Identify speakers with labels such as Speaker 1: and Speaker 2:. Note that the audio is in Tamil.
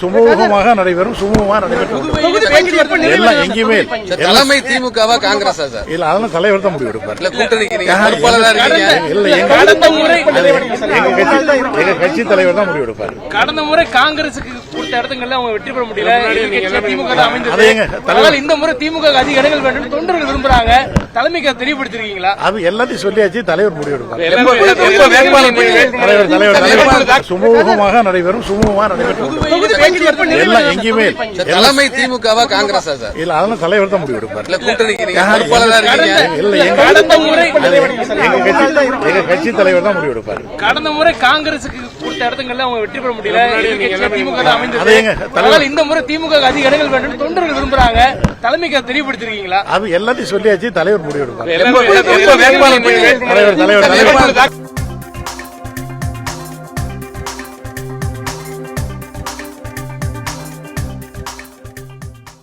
Speaker 1: சுமூகமாக நடைபெறும். சுமூகமாக நடைபெறும். எல்லாம் எங்கேயுமே
Speaker 2: தலைமை திமுகவா காங்கிரஸா சார்?
Speaker 1: இல்ல, அதெல்லாம் தலைவர் தான் முடிவு எடுப்பார். எங்க கட்சி தலைவர் தான் முடிவு எடுப்பார்.
Speaker 3: கடந்த முறை காங்கிரசுக்கு கொடுத்த இடத்துங்கள்ல அவங்க வெற்றி பெற முடியல. திமுக தான் அமைந்தது. இந்த முறை திமுக அதிக இடங்கள் வேண்டும் தொண்டர்கள் விரும்புறாங்க. தலைமைக்கு தெரியப்படுத்திருக்கீங்களா?
Speaker 1: அது எல்லாத்தையும் சொல்லியாச்சு. தலைவர் முடிவு எடுப்பார். தலைவர் சுமூகமாக நடைபெறும். சுமூகமாக நடைபெறும். எல்லாம் எங்கேயுமே
Speaker 2: தலைமை திமுகவா காங்கிரஸா சார்?
Speaker 1: இல்ல, அதெல்லாம் தலைவர் தான் முடிவு எடுப்பார். எங்க கட்சி தலைவர் தான் முடிவு எடுப்பார்.
Speaker 3: கடந்த முறை காங்கிரசுக்கு கொடுத்த இடத்துங்கள்ல அவங்க வெற்றி பெற முடியல. திமுக தான் அமைந்தது. இந்த முறை திமுக அதிக இடங்கள் வேண்டும் தொண்டர்கள் விரும்புறாங்க. தலைமைக்கு தெரியப்படுத்திருக்கீங்களா?
Speaker 1: அது எல்லாத்தையும் சொல்லியாச்சு. தலைவர் முடிவு எடுப்பார்.
Speaker 3: தலைவர்